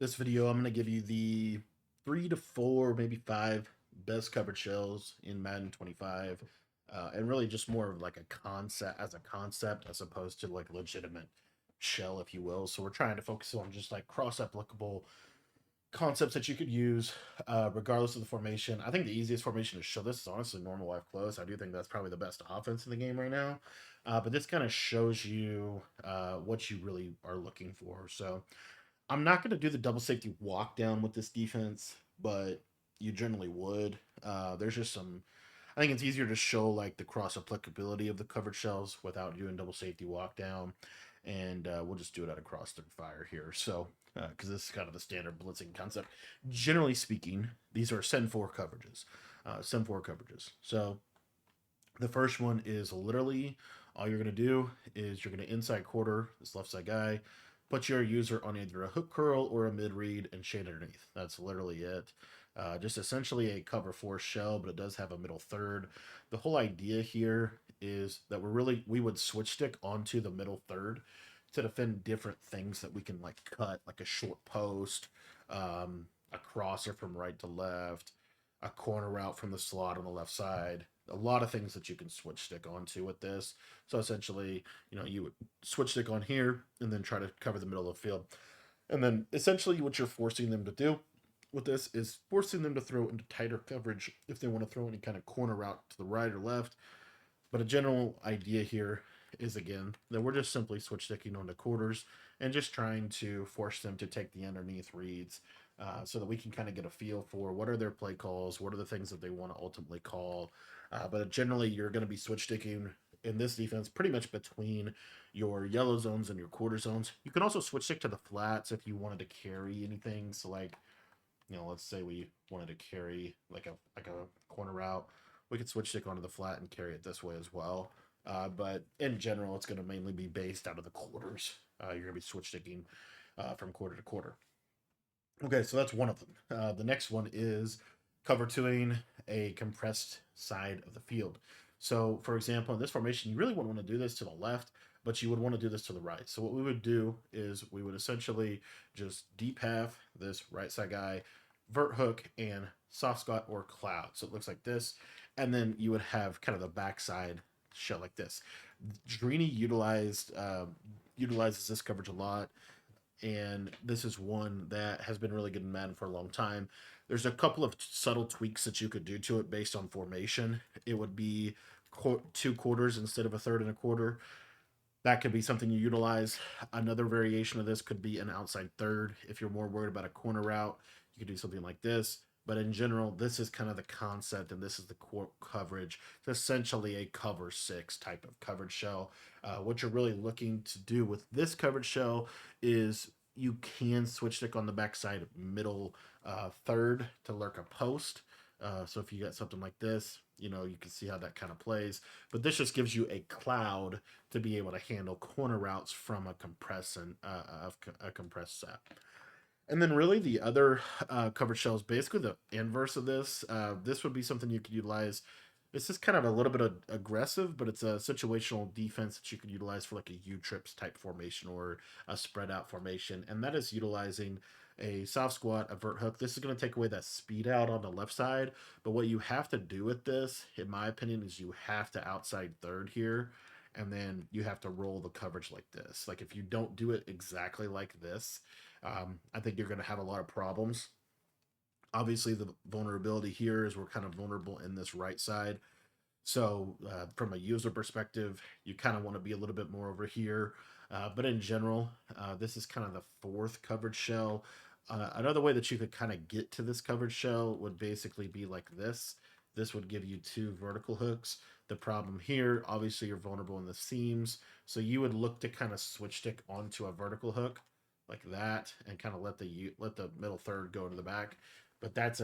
This video, I'm going to give you the 3 to 4, maybe 5 best covered shells in Madden 25, and really just more of like a concept as opposed to like legitimate shell, if you will. So we're trying to focus on just like cross applicable concepts that you could use, regardless of the formation. I think the easiest formation to show this is honestly normal life close. I do think that's probably the best offense in the game right now. But this kind of shows you what you really are looking for. So I'm not going to do the double safety walk down with this defense, but you generally would. There's just some. I think it's easier to show like the cross applicability of the covered shells without doing double safety walk down, and we'll just do it at a cross through fire here. So because this is kind of the standard blitzing concept. Generally speaking, these are send four coverages. Send four coverages. So the first one is literally all you're going to do is you're going to inside quarter this left side guy, put your user on either a hook curl or a mid read and shade underneath. That's literally it. Just essentially a cover four shell, but it does have a middle third. The whole idea here is that we would switch stick onto the middle third to defend different things that we can like cut, like a short post, a crosser from right to left, a corner route from the slot on the left side. A lot of things that you can switch stick onto with this. So essentially, you would switch stick on here and then try to cover the middle of the field. And then essentially what you're forcing them to do with this is forcing them to throw into tighter coverage if they want to throw any kind of corner route to the right or left. But a general idea here is again that we're just simply switch sticking onto quarters and just trying to force them to take the underneath reads, so that we can kind of get a feel for what are their play calls, what are the things that they want to ultimately call. But generally, you're going to be switch sticking in this defense pretty much between your yellow zones and your quarter zones. You can also switch stick to the flats if you wanted to carry anything. So like, let's say we wanted to carry like a corner route, we could switch stick onto the flat and carry it this way as well. But in general, it's going to mainly be based out of the quarters. You're going to be switch sticking from quarter to quarter. Okay, so that's one of them. The next one is cover twoing a compressed side of the field. So, for example, in this formation, you really wouldn't want to do this to the left, but you would want to do this to the right. So, what we would do is we would essentially just deep half this right side guy, vert hook, and soft spot or cloud. So, it looks like this. And then you would have kind of the backside shell like this. Drini utilizes this coverage a lot, and this is one that has been really good in Madden for a long time. There's a couple of subtle tweaks that you could do to it based on formation. It would be 2 quarters instead of a third and a quarter. That could be something you utilize. Another variation of this could be an outside third. If you're more worried about a corner route, you could do something like this. But in general, this is kind of the concept, and this is the core coverage. It's essentially a cover six type of coverage shell. What you're really looking to do with this coverage shell is you can switch stick on the backside middle third to lurk a post. So if you got something like this, you can see how that kind of plays. But this just gives you a cloud to be able to handle corner routes from a compressed set. And then really the other coverage shell is basically the inverse of this. This would be something you could utilize. This is kind of a little bit of aggressive, but it's a situational defense that you could utilize for like a U-trips type formation or a spread out formation. And that is utilizing a soft squat, a vert hook. This is going to take away that speed out on the left side. But what you have to do with this, in my opinion, is you have to outside third here. And then you have to roll the coverage like this. Like if you don't do it exactly like this, I think you're going to have a lot of problems. Obviously, the vulnerability here is we're kind of vulnerable in this right side. So, from a user perspective, you kind of want to be a little bit more over here. But in general, this is kind of the fourth coverage shell. Another way that you could kind of get to this coverage shell would basically be like this. This would give you 2 vertical hooks. The problem here, obviously, you're vulnerable in the seams. So you would look to kind of switch stick onto a vertical hook like that and kind of let the middle third go to the back. But that's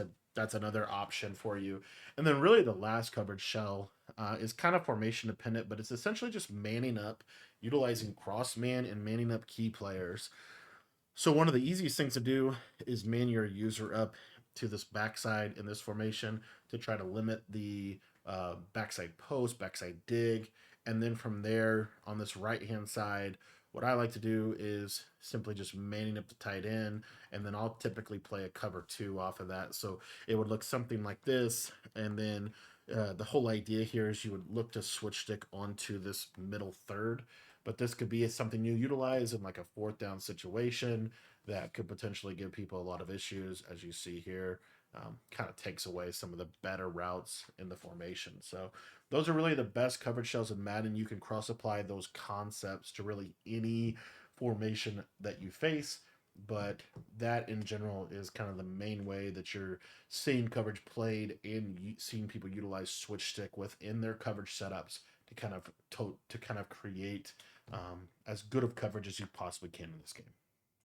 another option for you. And then really the last coverage shell is kind of formation dependent, but it's essentially just manning up, utilizing cross man and manning up key players. So one of the easiest things to do is man your user up to this backside in this formation to try to limit the backside post, backside dig, and then from there on this right hand side, What I like to do is simply just manning up the tight end, and then I'll typically play a cover two off of that. So it would look something like this, and then the whole idea here is you would look to switch stick onto this middle third, but this could be something you utilize in like a fourth down situation that could potentially give people a lot of issues, as you see here. Kind of takes away some of the better routes in the formation. So those are really the best coverage shells in Madden. You can cross apply those concepts to really any formation that you face. But that in general is kind of the main way that you're seeing coverage played and seeing people utilize switch stick within their coverage setups to kind of create as good of coverage as you possibly can in this game.